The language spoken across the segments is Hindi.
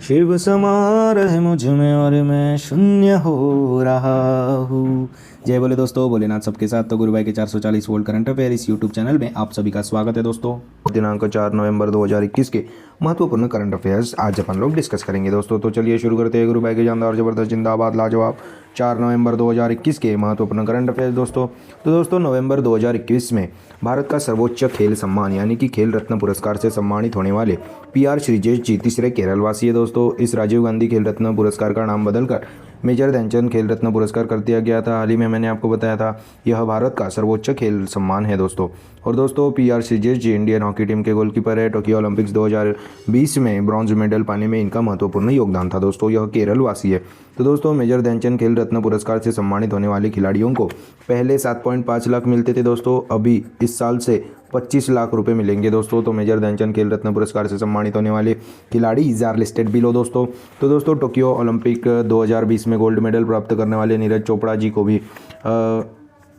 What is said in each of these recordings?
शिव समा रहे मुझ में और मैं शून्य हो रहा हूँ। जय बोले दोस्तों, भोलेनाथ सबके साथ। तो गुरु भाई के 440 वोल्ट करंट अफेयर इस यूट्यूब चैनल में आप सभी का स्वागत है दोस्तों। दिनांक 4 नवंबर 2021 के महत्वपूर्ण करंट अफेयर्स आज अपन लोग डिस्कस करेंगे दोस्तों। तो चलिए शुरू करते हैं गुरु भाई के जानदार जबरदस्त जिंदाबाद लाजवाब 4 नवंबर 2021 के महत्वपूर्ण करंट अफेयर्स दोस्तों। तो दोस्तों नवंबर 2021 में भारत का सर्वोच्च खेल सम्मान यानी कि खेल रत्न पुरस्कार से सम्मानित होने वाले PR श्रीजेश जी तीसरे केरलवासी है दोस्तों। इस राजीव गांधी खेल रत्न पुरस्कार का नाम बदलकर मेजर ध्यानचंद खेल रत्न पुरस्कार कर दिया गया था। हाल ही में मैंने आपको बताया था यह भारत का सर्वोच्च खेल सम्मान है दोस्तों। और दोस्तों PR श्रीजेश जी इंडियन हॉकी टीम के गोलकीपर है। टोक्यो ओलंपिक्स 2020 में ब्रॉन्ज मेडल पाने में इनका महत्वपूर्ण योगदान था दोस्तों। यह केरल वासी है। तो दोस्तों मेजर ध्यानचंद खेल रत्न पुरस्कार से सम्मानित होने वाले खिलाड़ियों को पहले 7.5 लाख मिलते थे दोस्तों, अभी इस साल से 25 लाख रुपए मिलेंगे दोस्तों। तो मेजर ध्यानचंद खेल रत्न पुरस्कार से सम्मानित होने वाले खिलाड़ी आर लिस्टेड बिलो दोस्तों। तो दोस्तों टोक्यो ओलंपिक 2020 में गोल्ड मेडल प्राप्त करने वाले नीरज चोपड़ा जी को भी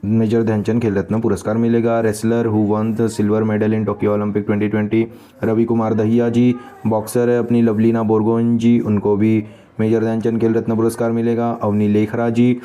मेजर ध्यानचंद खेल रत्न पुरस्कार मिलेगा। Wrestler who won the silver medal in Tokyo Olympic 2020 Ravi Kumar Dahiya ji, boxer है अपनी लवलीना बोरगोन जी, उनको भी मेजर ध्यानचंद खेल रत्न पुरस्कार मिलेगा। अवनी लेखरा जी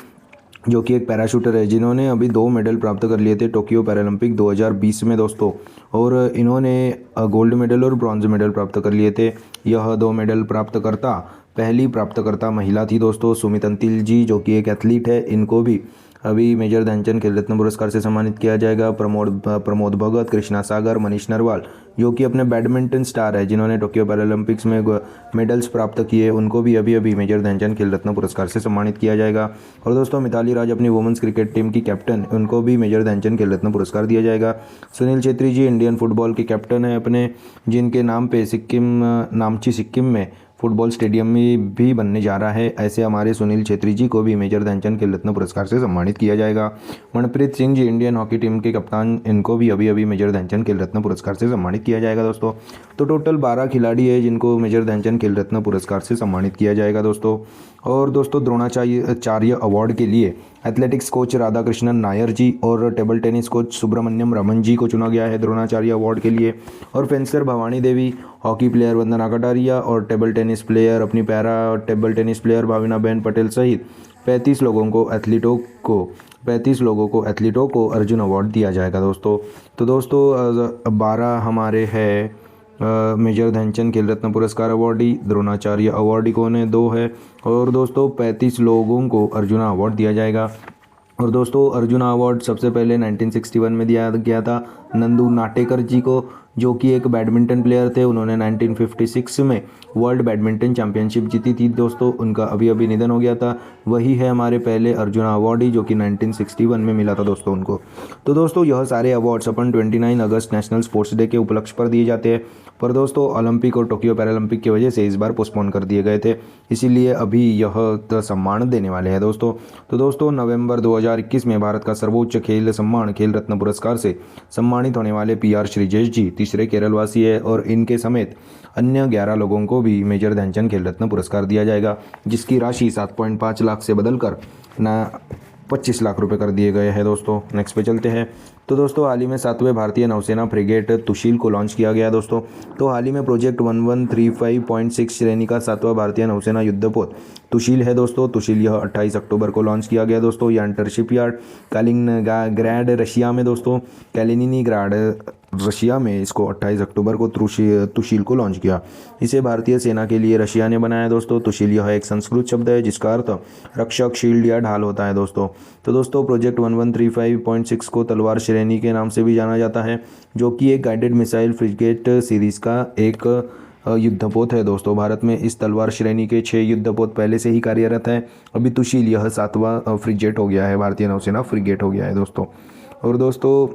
जो कि एक पैराशूटर है, जिन्होंने अभी 2 मेडल प्राप्त कर लिए थे टोक्यो पैरालंपिक 2020 में दोस्तों, और इन्होंने गोल्ड मेडल और ब्रॉन्ज मेडल प्राप्त कर लिए थे। यह 2 मेडल प्राप्तकर्ता पहली प्राप्तकर्ता महिला थी दोस्तों। सुमित अंतिल जी जो कि एक एथलीट है, इनको भी अभी मेजर ध्यानचंद खेल रत्न पुरस्कार से सम्मानित किया जाएगा। प्रमोद भगत, कृष्णा सागर, मनीष नरवाल जो कि अपने बैडमिंटन स्टार है, जिन्होंने टोक्यो पैरालंपिक्स में मेडल्स प्राप्त किए, उनको भी अभी मेजर ध्यानचंद खेल रत्न पुरस्कार से सम्मानित किया जाएगा। और दोस्तों मिताली राज अपनी वुमेंस क्रिकेट टीम की कैप्टन, उनको भी मेजर ध्यानचंद खेल रत्न पुरस्कार दिया जाएगा। सुनील छेत्री जी इंडियन फुटबॉल के कैप्टन है अपने, जिनके नाम पे नामची सिक्किम में फुटबॉल स्टेडियम में भी बनने जा रहा है। ऐसे हमारे सुनील छेत्री जी को भी मेजर ध्यानचंद खेल रत्न पुरस्कार से सम्मानित किया जाएगा। Manpreet Singh ji Indian hockey team के कप्तान, इनको भी अभी मेजर ध्यानचंद खेल रत्न पुरस्कार से सम्मानित किया जाएगा दोस्तों। तो टोटल 12 खिलाड़ी है जिनको मेजर ध्यानचंद खेल रत्न पुरस्कार से सम्मानित किया जाएगा दोस्तों। और दोस्तों द्रोणाचार्य अवार्ड के लिए एथलेटिक्स कोच राधाकृष्णन नायर जी और table tennis coach Subramanyam Raman ji को चुना गया है द्रोणाचार्य अवार्ड के लिए। और fencer Bhavani Devi, hockey player Vandana Kataria और टेबल टेनिस प्लेयर अपनी para table tennis player Bhavina बहन पटेल सहित 35 एथलीटों को अर्जुन अवार्ड दिया जाएगा दोस्तों। तो दोस्तों 12 हमारे हैं मेजर ध्यानचंद खेल रत्न पुरस्कार अवार्डी। द्रोणाचार्य अवार्डी कौन है? 2 है। और दोस्तों 35 लोगों को अर्जुना अवार्ड दिया जाएगा। और दोस्तों अर्जुना अवार्ड सबसे पहले 1961 में दिया गया था नंदू नाटेकर जी को, जो कि एक बैडमिंटन प्लेयर थे। उन्होंने 1956 में वर्ल्ड बैडमिंटन चैंपियनशिप जीती थी दोस्तों। उनका अभी निधन हो गया था। वही है हमारे पहले अर्जुना अवार्डी, जो कि 1961 में मिला था दोस्तों उनको। तो दोस्तों यह सारे अवार्ड्स अपन 29 अगस्त नेशनल स्पोर्ट्स डे के उपलक्ष्य पर दिए जाते हैं, पर दोस्तों ओलंपिक और टोक्यो पैरालंपिक की वजह से इस बार पोस्टपोन कर दिए गए थे, इसीलिए अभी यह सम्मान देने वाले हैं दोस्तों। तो दोस्तों नवंबर 2021 में भारत का सर्वोच्च खेल सम्मान खेल रत्न पुरस्कार से सम्मानित होने वाले PR श्रीजेश जी तीसरे केरलवासी है, और इनके समेत अन्य 11 लोगों को भी मेजर ध्यानचंद खेल रत्न पुरस्कार दिया जाएगा, जिसकी राशि 7.5 लाख से बदलकर 25 लाख रुपए कर दिए गए हैं दोस्तों। नेक्स्ट पे चलते हैं। तो दोस्तों हाल ही में 7वें भारतीय नौसेना फ्रिगेट तुशील को लॉन्च किया गया दोस्तों। तो हाल ही में प्रोजेक्ट 1135.6 श्रेणी का 7वां भारतीय नौसेना युद्धपोत तुशील है दोस्तों। तुशील यह 28 अक्टूबर को लॉन्च किया गया दोस्तों। यह अंडरशिप यार्ड कैलिनिनग्राड रशिया में दोस्तों, कैलिनिनग्राड रशिया में इसको 28 अक्टूबर को तुशील को लॉन्च किया। इसे भारतीय सेना के लिए रशिया ने बनाया दोस्तों। तुशील यह एक संस्कृत शब्द है जिसका अर्थ रक्षक, शील्ड या ढाल होता है दोस्तों। तो दोस्तों प्रोजेक्ट 1135.6 को तलवार श्रेणी के नाम से भी जाना जाता है, जो कि एक गाइडेड मिसाइल फ्रिगेट सीरीज का एक युद्धपोत है दोस्तों। भारत में इस तलवार श्रेणी के 6 युद्धपोत पहले से ही कार्यरत है। अभी तुशील यह 7वां फ्रिगेट हो गया है, भारतीय नौसेना फ्रिगेट हो गया है दोस्तों। और दोस्तों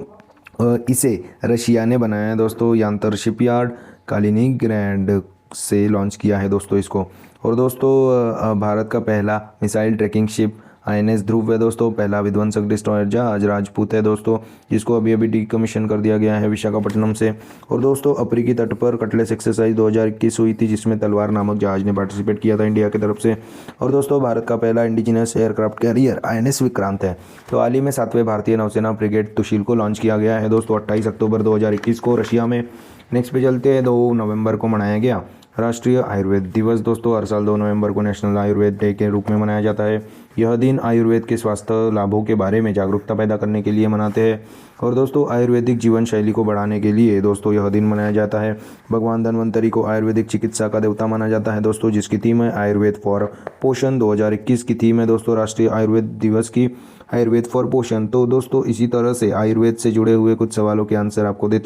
इसे रशिया ने बनाया है दोस्तों। यांतर शिपयार्ड कालिनिनग्राड से लॉन्च किया है दोस्तों इसको। और दोस्तों भारत का पहला मिसाइल ट्रैकिंग शिप INS ध्रुव है दोस्तों। पहला विध्वंसक डिस्ट्रॉयर जहाज राजपूत है दोस्तों, जिसको अभी डिकमीशन कर दिया गया है विशाखापट्टनम से। और दोस्तों अफ्रीकी तट पर कटलेस एक्सरसाइज 2021 हुई थी, जिसमें तलवार नामक जहाज ने पार्टिसिपेट किया था इंडिया की तरफ से। और दोस्तों भारत का पहला indigenous aircraft carrier INS Vikrant है। तो हाल ही में 7वें भारतीय नौसेना फ्रिगेट तुशील को लॉन्च किया गया है दोस्तों 28 अक्टूबर 2021 को रशिया में। नेक्स्ट पे चलते हैं। 2 नवंबर को मनाया गया राष्ट्रीय आयुर्वेद दिवस दोस्तों हर साल 2 नवंबर को नेशनल आयुर्वेद डे के रूप में मनाया जाता है। यह दिन आयुर्वेद के स्वास्थ्य लाभों के बारे में जागरूकता पैदा करने के लिए मनाते हैं और दोस्तों आयुर्वेदिक जीवन शैली को बढ़ाने के लिए दोस्तों यह दिन मनाया जाता है। भगवान धन्वंतरी को आयुर्वेदिक चिकित्सा का देवता माना जाता है दोस्तों, जिसकी थीम है आयुर्वेद फॉर पोषण। 2021 की थीम है दोस्तों राष्ट्रीय आयुर्वेद दिवस की आयुर्वेद फॉर पोषण। तो दोस्तों इसी तरह से आयुर्वेद से जुड़े हुए कुछ सवालों के आंसर आपको दे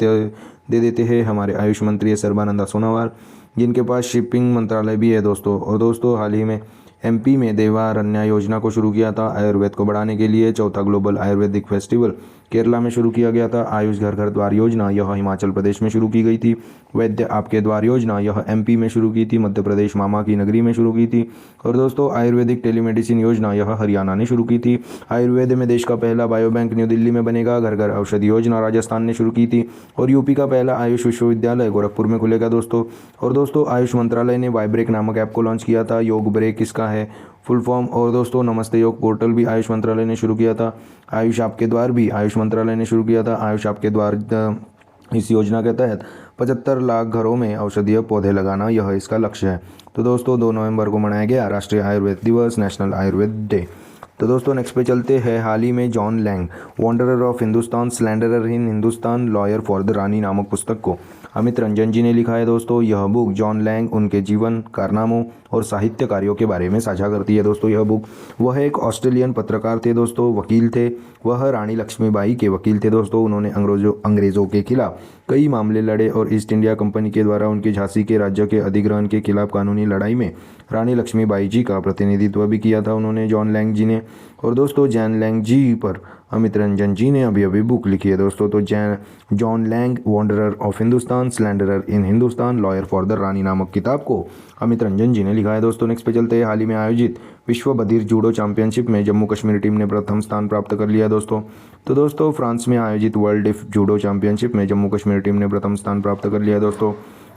देते हैं हमारे आयुष मंत्री सर्बानंद सोनोवाल, जिनके पास शिपिंग मंत्रालय भी है दोस्तों। और दोस्तों हाल ही में एमपी में देवारण्य योजना को शुरू किया था आयुर्वेद को बढ़ाने के लिए। चौथा ग्लोबल आयुर्वेदिक फेस्टिवल केरला में शुरू किया गया था। आयुष घर घर द्वार योजना यह हिमाचल प्रदेश में शुरू की गई थी। वैद्य आपके द्वार योजना यह एमपी में शुरू की थी। मध्य प्रदेश मामा की नगरी में शुरू की थी। और दोस्तों आयुर्वेदिक टेलीमेडिसिन योजना यह हरियाणा ने शुरू की थी। आयुर्वेद में देश का पहला बायोबैंक न्यू दिल्ली में बनेगा। घर घर औषधि योजना राजस्थान ने शुरू की थी। और यूपी का पहला आयुष विश्वविद्यालय गोरखपुर में खुलेगा दोस्तों। और दोस्तों आयुष मंत्रालय ने वाइब्रेक नामक ऐप को लॉन्च किया था। योग ब्रेक इसका है फुल फॉर्म। और दोस्तों नमस्ते योग पोर्टल भी आयुष मंत्रालय ने शुरू किया था। आयुष आपके द्वार भी आयुष मंत्रालय ने शुरू किया था। आयुष आपके द्वार इस योजना के तहत 75 लाख घरों में औषधीय पौधे लगाना यह इसका लक्ष्य है। तो दोस्तों 2 नवंबर को मनाया गया राष्ट्रीय आयुर्वेद दिवस, नेशनल आयुर्वेद डे। तो दोस्तों नेक्स्ट पे चलते हैं। हाल ही में John Lang wanderer of Hindustan, slanderer in Hindustan, lawyer for the Rani नामक पुस्तक को अमित रंजन जी ने लिखा है दोस्तों। यह बुक जॉन लैंग उनके जीवन, कारनामों और साहित्य कार्यों के बारे में साझा करती है दोस्तों। यह बुक वह एक ऑस्ट्रेलियन पत्रकार थे दोस्तों, वकील थे। वह रानी लक्ष्मीबाई के वकील थे दोस्तों। उन्होंने अंग्रेज़ों के खिलाफ कई मामले लड़े और ईस्ट इंडिया कंपनी के द्वारा उनके झांसी के राज्य के अधिग्रहण के खिलाफ कानूनी लड़ाई में रानी लक्ष्मीबाई जी का प्रतिनिधित्व भी किया था उन्होंने, जॉन लैंग जी ने। और दोस्तों जॉन लैंग जी पर अमित रंजन जी ने अभी अभी बुक लिखी है दोस्तों। तो John Lang wanderer of Hindustan, slanderer in Hindustan, lawyer for the Rani नामक किताब को अमित रंजन जी ने लिखा है दोस्तों। नेक्स्ट पे चलते हैं। हाल ही में आयोजित विश्व बधिर जूडो चैंपियनशिप में जम्मू कश्मीर टीम ने प्रथम स्थान प्राप्त कर लिया दोस्तों। तो दोस्तों फ्रांस में आयोजित वर्ल्ड डिफ जूडो चैंपियनशिप में जम्मू कश्मीर टीम ने प्रथम स्थान प्राप्त कर लिया दोस्तों।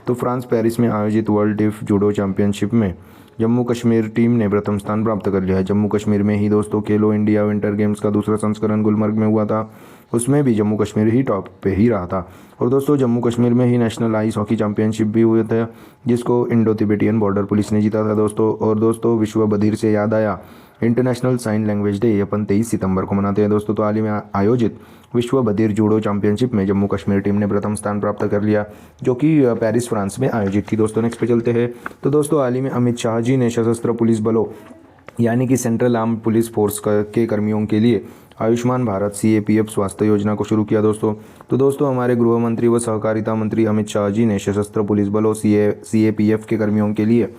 तो फ्रांस पेरिस में आयोजित वर्ल्ड डिफ जूडो चैंपियनशिप में जम्मू कश्मीर टीम ने प्रथम स्थान प्राप्त कर लिया है। जम्मू कश्मीर में ही दोस्तों खेलो इंडिया विंटर गेम्स का दूसरा संस्करण गुलमर्ग में हुआ था, उसमें भी जम्मू कश्मीर ही टॉप पे ही रहा था। और दोस्तों जम्मू कश्मीर में ही नेशनल आइस हॉकी चैंपियनशिप भी हुए थे, जिसको इंडो तिब्बतियन बॉर्डर पुलिस ने जीता था दोस्तों। और दोस्तों विश्व बधिर से याद आया, इंटरनेशनल साइन लैंग्वेज डे अपन 23 सितंबर को मनाते हैं दोस्तों। तो हाल ही में आयोजित विश्व बधिर जूडो चैंपियनशिप में जम्मू कश्मीर टीम ने प्रथम स्थान प्राप्त कर लिया, जो कि पेरिस फ्रांस में आयोजित थी दोस्तों। नेक्स्ट पे चलते हैं। तो दोस्तों हाल ही में अमित शाह जी ने सशस्त्र पुलिस बलों यानी कि सेंट्रल आर्म पुलिस फोर्स के कर्मियों के लिए आयुष्मान भारत CAPF स्वास्थ्य योजना को शुरू किया दोस्तों। तो दोस्तों हमारे गृह मंत्री व सहकारिता मंत्री अमित शाह जी ने सशस्त्र पुलिस बलों CAPF के कर्मियों के लिए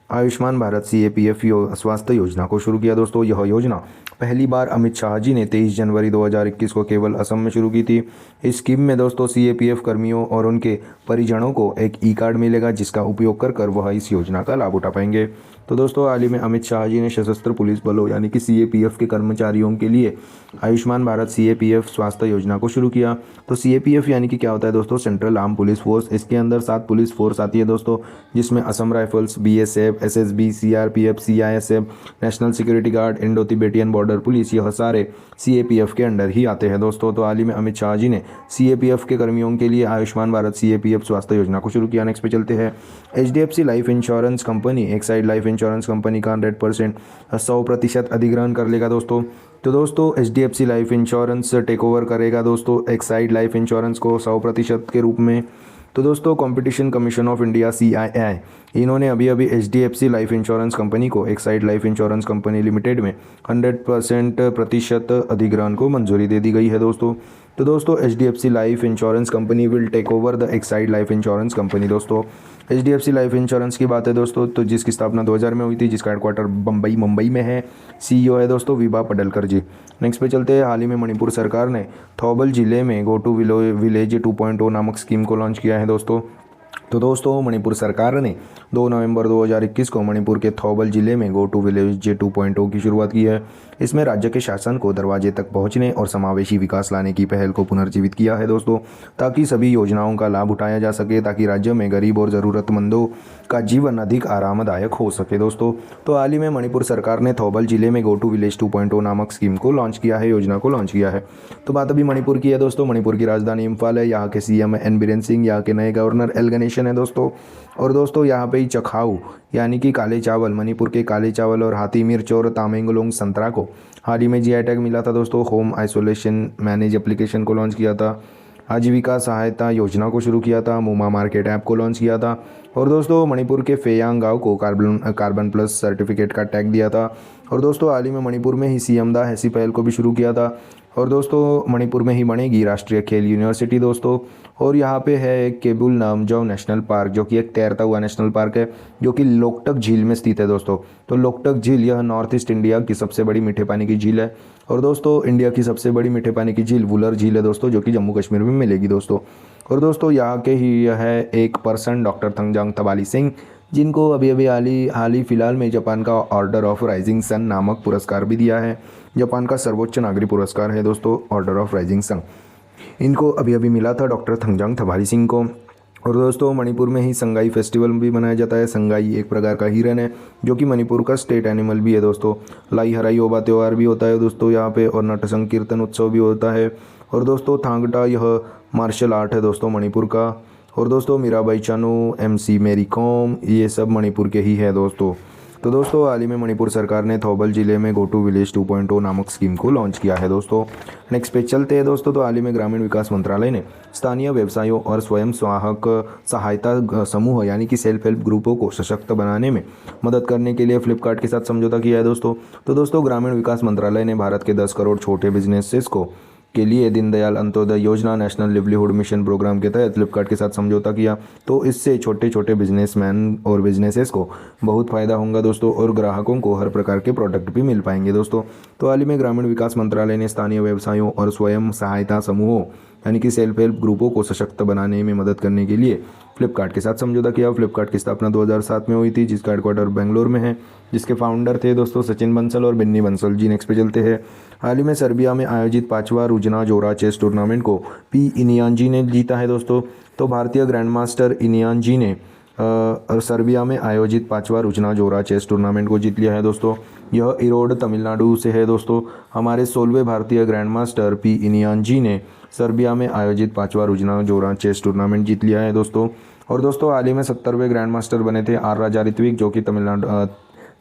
आयुष्मान भारत CAPF स्वास्थ्य योजना को शुरू किया दोस्तों। यह योजना पहली बार अमित शाह जी ने 23 जनवरी 2021 को केवल असम में शुरू की थी। इस स्कीम में दोस्तों CAPF कर्मियों और उनके परिजनों को एक कार्ड मिलेगा, जिसका उपयोग कर वह इस योजना का लाभ उठा पाएंगे। तो दोस्तों हाल ही में अमित शाह जी ने सशस्त्र पुलिस बलों यानी कि CAPF के कर्मचारियों के लिए आयुष्मान भारत CAPF स्वास्थ्य योजना को शुरू किया। तो CAPF यानी कि क्या होता है दोस्तों, सेंट्रल आर्म पुलिस फोर्स। इसके अंदर 7 पुलिस फोर्स आती है दोस्तों, जिसमें Assam rifles, BSF, SSB, CRPF, CISF, national security guard, Indo Tibetan border police, यह सारे CAPF के अंडर ही आते हैं दोस्तों। तो हाल ही में अमित शाह जी ने CAPF के कर्मियों के लिए आयुष्मान भारत CAPF स्वास्थ्य योजना को शुरू किया। नेक्स्ट पे चलते हैं। HDFC life insurance company Exide life insurance company का 100% अधिग्रहण कर लेगा दोस्तों। तो दोस्तों HDFC life insurance take over करेगा दोस्तों एक साइड लाइफ इंश्योरेंस को 100% के रूप में। तो दोस्तों competition commission of India CII इन्होंने अभी अभी HDFC लाइफ इंश्योरेंस कंपनी को एक side life insurance company limited में 100% अधिग्रहण को मंजूरी दे दी गई है दोस्तों। तो दोस्तों HDFC life insurance company will take over the Exide life insurance company दोस्तों। HDFC लाइफ इंश्योरेंस की बात है दोस्तों, तो जिसकी स्थापना 2000 में हुई थी, जिसका हेडक्वार्टर मुंबई में है। CEO है दोस्तों विभा पडलकर जी। नेक्स्ट पे चलते हैं। हाल ही में मणिपुर सरकार ने थौबल जिले में गो टू विलेज 2.0 नामक स्कीम को लॉन्च किया है दोस्तों। तो दोस्तों मणिपुर सरकार ने 2 नवंबर 2021 को मणिपुर के थौबल जिले में गो टू विलेज 2.0 की शुरुआत की है। इसमें राज्य के शासन को दरवाजे तक पहुंचने और समावेशी विकास लाने की पहल को पुनर्जीवित किया है दोस्तों, ताकि सभी योजनाओं का लाभ उठाया जा सके, ताकि राज्य में गरीब और ज़रूरतमंदों का जीवन अधिक आरामदायक हो सके दोस्तों। तो हाल ही में मणिपुर सरकार ने थौबल जिले में गो टू विलेज 2.0 नामक स्कीम को लॉन्च किया है, योजना को लॉन्च किया है। तो बात अभी मणिपुर की है दोस्तों। मणिपुर की राजधानी इम्फाल है, यहाँ के सीएम एन बीरेन सिंह, यहाँ के नए गवर्नर एल गणेशन है दोस्तों। और दोस्तों यहाँ पे ही चखाऊ यानी कि काले चावल, मणिपुर के काले चावल और हाथी मिर्च और तामेंगलोंग संतरा को हाल ही में जीआई टैग मिला था दोस्तों। होम आइसोलेशन मैनेज एप्लीकेशन को लॉन्च किया था, आजीविका सहायता योजना को शुरू किया था, मोमा मार्केट ऐप को लॉन्च किया था। और दोस्तों मणिपुर के फेयांग गांव को कार्बन प्लस सर्टिफिकेट का टैग दिया था। और दोस्तों हाल ही में मणिपुर में ही सीएम दा ऐसी पहल को भी शुरू किया था। और दोस्तों मणिपुर में ही बनेगी राष्ट्रीय खेल यूनिवर्सिटी दोस्तों। और यहाँ पे है एक केबुल नामजाओ नेशनल पार्क, जो कि एक तैरता हुआ नेशनल पार्क है, जो कि लोकटक झील में स्थित है दोस्तों। तो लोकटक झील यह नॉर्थ ईस्ट इंडिया की सबसे बड़ी मीठे पानी की झील है। और दोस्तों इंडिया की सबसे बड़ी मीठे पानी की झील वुलर झील है दोस्तों, जो कि जम्मू कश्मीर में मिलेगी दोस्तों। और दोस्तों यहाँ के ही यह है एक पर्सन डॉक्टर थंगजांग थबाली सिंह, जिनको अभी हाल ही फिलहाल में जापान का ऑर्डर ऑफ राइजिंग सन नामक पुरस्कार भी दिया है। जापान का सर्वोच्च नागरिक पुरस्कार है दोस्तों ऑर्डर ऑफ राइजिंग सन। इनको अभी मिला था डॉक्टर थंगजांग थबाली सिंह को। और दोस्तों मणिपुर में ही संगाई फेस्टिवल भी मनाया जाता है। संगाई एक प्रकार का हिरन है, जो कि मणिपुर का स्टेट एनिमल भी है दोस्तों। लाई हराई ओबा त्यौहार भी होता है दोस्तों यहाँ पे, और नट संकीर्तन उत्सव भी होता है। और दोस्तों थांगटा यह मार्शल आर्ट है दोस्तों मणिपुर का। और दोस्तों मीराबाई चानू, एमसी मैरी कॉम, ये सब मणिपुर के ही है दोस्तों। तो दोस्तों हाल ही में मणिपुर सरकार ने थौबल जिले में गो टू विलेज 2.0 नामक स्कीम को लॉन्च किया है दोस्तों। नेक्स्ट पेज चलते हैं दोस्तों। तो हाल ही में ग्रामीण विकास मंत्रालय ने स्थानीय व्यवसायों और स्वयं सहायता समूह यानी कि सेल्फ हेल्प ग्रुपों को सशक्त बनाने में मदद करने के लिए फ्लिपकार्ट के साथ समझौता किया है दोस्तों। तो दोस्तों ग्रामीण विकास मंत्रालय ने भारत के 10 करोड़ छोटे बिजनेसेस के लिए दीनदयाल अंत्योदय योजना नेशनल लिवलीहुड मिशन प्रोग्राम के तहत फ्लिपकार्ट के साथ समझौता किया। तो इससे छोटे छोटे बिजनेसमैन और बिजनेसेस को बहुत फ़ायदा होगा दोस्तों, और ग्राहकों को हर प्रकार के प्रोडक्ट भी मिल पाएंगे दोस्तों। तो हाल ही में ग्रामीण विकास मंत्रालय ने स्थानीय व्यवसायों और स्वयं सहायता समूहों यानी कि सेल्फ हेल्प ग्रुपों को सशक्त बनाने में मदद करने के लिए फ्लिपकार्ट के साथ समझौता किया। फ्लिपकार्ट की स्थापना 2007 में हुई थी, जिसका हेडक्वार्टर बेंगलोर में है, जिसके फाउंडर थे दोस्तों सचिन बंसल और बिन्नी बंसल जी। नेक्स्ट पे चलते हैं। हाल ही में सर्बिया में आयोजित 5वां रुजना जोरा चेस टूर्नामेंट को पी इनियानजी ने जीता है दोस्तों। तो भारतीय ग्रैंड मास्टर इनियानजी ने सर्बिया में आयोजित 5वां रुजना जोरा चेस टूर्नामेंट को जीत लिया है दोस्तों। यह इरोड तमिलनाडु से है दोस्तों। हमारे 16वें भारतीय ग्रैंड मास्टर पी इनियानजी ने सर्बिया में आयोजित 5वां रुजना जोरा चेस टूर्नामेंट जीत लिया है दोस्तों। और दोस्तों हाल ही में 70वें ग्रैंड मास्टर बने थे आर राजा ऋत्विक, जो कि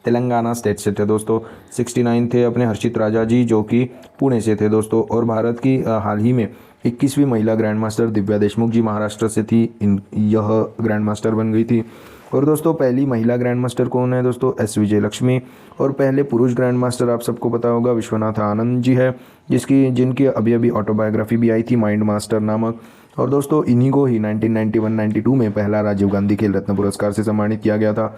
तेलंगाना स्टेट से थे दोस्तों। 69 थे अपने हर्षित राजा जी, जो कि पुणे से थे दोस्तों। और भारत की हाल ही में 21वीं महिला ग्रैंड मास्टर दिव्या देशमुख जी महाराष्ट्र से थी, यह ग्रैंड मास्टर बन गई थी। और दोस्तों पहली महिला ग्रैंड मास्टर कौन है दोस्तों? एस विजय लक्ष्मी। और पहले पुरुष ग्रैंड मास्टर आप सबको पता होगा विश्वनाथ आनंद जी है, जिनकी अभी ऑटोबायोग्राफी भी आई थी माइंड मास्टर नामक। और दोस्तों इन्हीं को ही 1991-92 में पहला राजीव गांधी खेल रत्न पुरस्कार से सम्मानित किया गया था,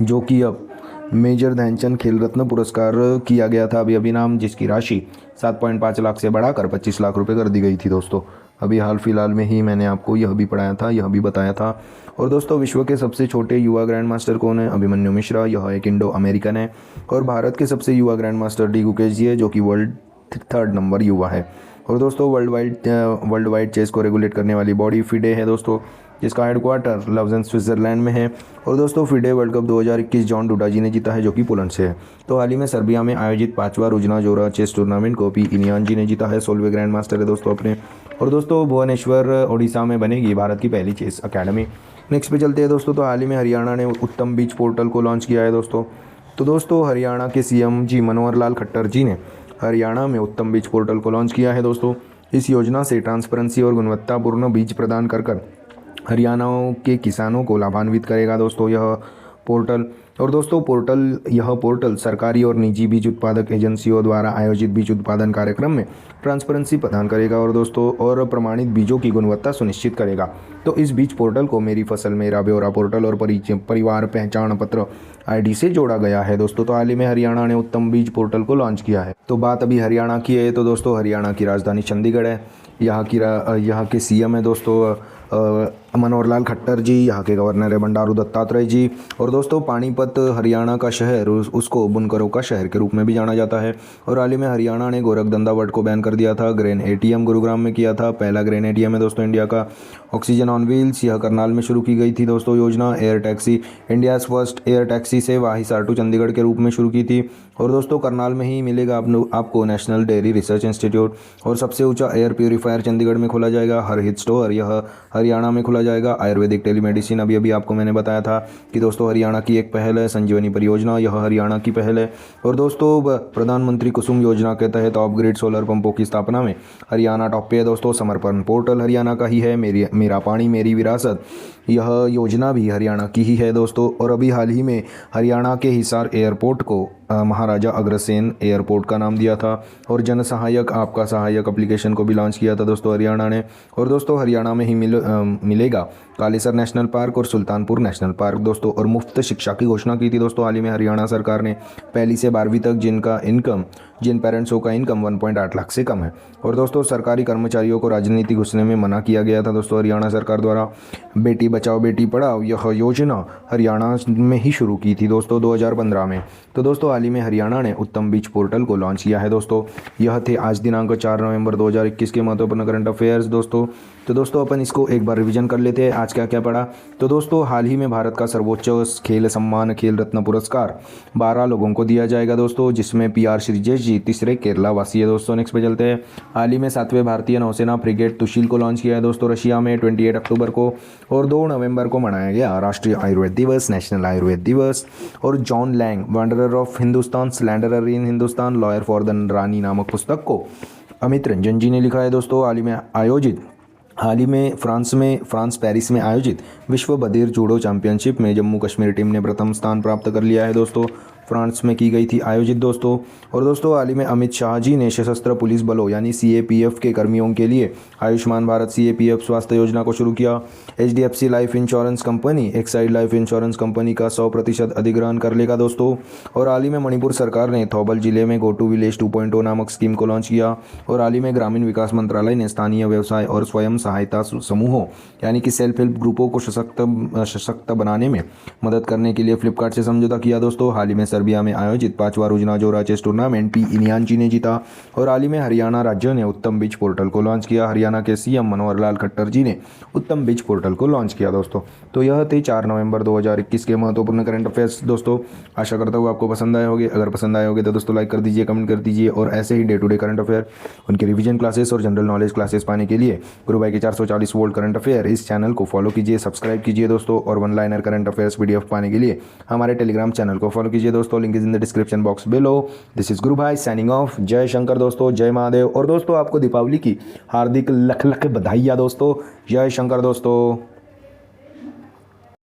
जो कि अब मेजर ध्यानचंद खेल रत्न पुरस्कार किया गया था अभी नाम, जिसकी राशि 7.5 लाख से बढ़ाकर 25 लाख रुपए कर दी गई थी दोस्तों। अभी हाल फिलहाल में ही मैंने आपको यह भी पढ़ाया था, यह भी बताया था। और दोस्तों विश्व के सबसे छोटे युवा ग्रैंड मास्टर कौन है? अभिमन्यु मिश्रा, यह एक इंडो अमेरिकन है। और भारत के सबसे युवा ग्रैंड मास्टर डी गुकेश जी है, जो कि वर्ल्ड 3rd नंबर युवा है। और दोस्तों वर्ल्ड वाइड चेस को रेगुलेट करने वाली बॉडी फिडे है दोस्तों, जिसका हेडक्वार्टर लवजन स्विट्जरलैंड में है। और दोस्तों FIDE world cup 2021 John Duda ji ने जीता है, जो कि पोलैंड से है। तो हाल ही में सर्बिया में आयोजित 5वां रुजना जोरा चेस टूर्नामेंट को पी इनियान जी ने जीता है, 16वें ग्रैंड मास्टर है दोस्तों अपने। और दोस्तों भुवनेश्वर ओडिशा में बनेगी भारत की पहली चेस अकेडमी। नेक्स्ट पे चलते हैं दोस्तों। तो हाल ही में हरियाणा ने उत्तम बीच पोर्टल को लॉन्च किया है दोस्तों। तो दोस्तों हरियाणा के सीएम जी मनोहर लाल खट्टर जी ने हरियाणा में उत्तम बीज पोर्टल को लॉन्च किया है दोस्तों। इस योजना से ट्रांसपेरेंसी और गुणवत्तापूर्ण बीज प्रदान कर हरियाणा के किसानों को लाभान्वित करेगा दोस्तों यह पोर्टल। और दोस्तों यह पोर्टल सरकारी और निजी बीज उत्पादक एजेंसियों द्वारा आयोजित बीज उत्पादन कार्यक्रम में ट्रांसपेरेंसी प्रदान करेगा और दोस्तों और प्रमाणित बीजों की गुणवत्ता सुनिश्चित करेगा। तो इस बीज पोर्टल को मेरी फसल मेरा ब्यौरा पोर्टल और परिवार पहचान पत्र आईडी से जोड़ा गया है दोस्तों। तो हाल ही में हरियाणा ने उत्तम बीज पोर्टल को लॉन्च किया है। तो बात अभी हरियाणा की है, तो दोस्तों हरियाणा की राजधानी चंडीगढ़ है। यहाँ के सीएम है दोस्तों मनोहर लाल खट्टर जी, यहाँ के गवर्नर है बंडारू दत्तात्रेय जी। और दोस्तों पानीपत हरियाणा का शहर, उसको बुनकरों का शहर के रूप में भी जाना जाता है। और हाल ही में हरियाणा ने गोरखधंधा वट को बैन कर दिया था। ग्रेन एटीएम गुरुग्राम में किया था, पहला ग्रेन एटीएम है दोस्तों इंडिया का। ऑक्सीजन ऑन व्हील्स, यह करनाल में शुरू की गई थी दोस्तों योजना। Air taxi, India's first air taxi सेवा हिसार चंडीगढ़ के रूप में शुरू की थी। और दोस्तों करनाल में ही मिलेगा आपको नेशनल डेयरी रिसर्च इंस्टीट्यूट। और सबसे ऊंचा एयर प्यूरीफायर चंडीगढ़ में खोला जाएगा। हर हित स्टोर यह हरियाणा में खोला जाएगा। आयुर्वेदिक टेलीमेडिसिन, अभी आपको मैंने बताया था कि दोस्तों हरियाणा की एक पहल है। संजीवनी परियोजना, यह हरियाणा की पहल है। और दोस्तों प्रधानमंत्री कुसुम योजना के तहत ऑफ ग्रिड सोलर पंपों की स्थापना में हरियाणा टॉप पे है दोस्तों। समर्पण पोर्टल हरियाणा का ही है। मेरा पानी मेरी विरासत, यह योजना भी हरियाणा की ही है दोस्तों। और अभी हाल ही में हरियाणा के हिसार एयरपोर्ट को महाराजा अग्रसेन एयरपोर्ट का नाम दिया था। और जन सहायक आपका सहायक एप्लीकेशन को भी लॉन्च किया था दोस्तों हरियाणा ने। और दोस्तों हरियाणा में ही मिलेगा कालेसर नेशनल पार्क और सुल्तानपुर नेशनल पार्क दोस्तों। और मुफ्त शिक्षा की घोषणा की थी दोस्तों हाल ही में हरियाणा सरकार ने, पहली से 12वीं तक जिन पेरेंट्सों का इनकम 1.8 लाख से कम है। और दोस्तों सरकारी कर्मचारियों को राजनीति घुसने में मना किया गया था दोस्तों हरियाणा सरकार द्वारा। बेटी बचाओ बेटी पढ़ाओ, यह योजना हरियाणा में ही शुरू की थी दोस्तों 2015 में। तो दोस्तों हाल ही में हरियाणा ने उत्तम बीच पोर्टल को लॉन्च किया है दोस्तों। यह थे आज दिनांक 4 नवंबर 2021 के महत्वपूर्ण करंट अफेयर्स दोस्तों। तो दोस्तों अपन इसको एक बार रिवीजन कर लेते हैं, आज क्या क्या पढ़ा। तो दोस्तों हाल ही में भारत का सर्वोच्च खेल सम्मान खेल रत्न पुरस्कार 12 लोगों को दिया जाएगा दोस्तों, जिसमें PR श्रीजेश जी तीसरे केरला वासी है दोस्तों। नेक्स्ट पे चलते हैं। हाल ही में 7वें भारतीय नौसेना फ्रिगेट तुशील को लॉन्च किया है दोस्तों रशिया में 28 अक्टूबर को। और 2 नवंबर को मनाया गया राष्ट्रीय आयुर्वेद दिवस, नेशनल आयुर्वेद दिवस। और John Lang wanderer of Hindustan, slanderer in Hindustan, lawyer for the Rani नामक पुस्तक को अमित रंजन जी ने लिखा है दोस्तों। हाल ही में फ्रांस पेरिस में आयोजित विश्व बधिर जूडो चैंपियनशिप में जम्मू कश्मीर टीम ने प्रथम स्थान प्राप्त कर लिया है दोस्तों। फ्रांस में की गई थी आयोजित दोस्तों। और दोस्तों हाल ही में अमित शाह जी ने सशस्त्र पुलिस बलों यानी CAPF के कर्मियों के लिए आयुष्मान भारत CAPF स्वास्थ्य योजना को शुरू किया। HDFC life insurance company Exide life insurance company का 100% अधिग्रहण कर लेगा दोस्तों। और हाल ही में मणिपुर सरकार ने थौबल जिले में गो टू विलेज 2.0 नामक स्कीम को लॉन्च किया। और हाल ही में ग्रामीण विकास मंत्रालय ने स्थानीय व्यवसाय और स्वयं सहायता समूहों यानी कि सेल्फ हेल्प ग्रुपों को सशक्त बनाने में मदद करने के लिए फ्लिपकार्ट से समझौता किया दोस्तों। हाल ही में सर्बिया में आयोजित 5वां रुजनाजोरा चेस टूर्नामेंट P इनियानची ने जीता। और हाल ही में हरियाणा राज्य ने उत्तम बीच पोर्टल को लॉन्च किया। हरियाणा के CM मनोहर लाल खट्टर जी ने उत्तम बीच पोर्टल को लॉन्च किया दोस्तों। तो यह थे 4 नवंबर 2021 के महत्वपूर्ण करंट अफेयर्स दोस्तों। आशा करता हूँ आपको पसंद आए होंगे। अगर पसंद आए होंगे तो दोस्तों लाइक कर दीजिए, कमेंट कर दीजिए। और ऐसे ही day to day current affair, उनके रिवीजन क्लासेस और जनरल नॉलेज क्लासेस पाने के लिए गुरु भाई के 440 वोल्ट करंट अफेयर इस चैनल को फॉलो कीजिए, सब्सक्राइब कीजिए दोस्तों। और one liner current affairs PDF पाने के लिए हमारे टेलीग्राम चैनल को फॉलो कीजिए दोस्तों। Link is in the description box below. This is गुरु भाई साइनिंग ऑफ। जय शंकर दोस्तों, जय महादेव। और दोस्तों आपको दीपावली की हार्दिक लख लख बधाइयाँ दोस्तों। जय शंकर दोस्तों।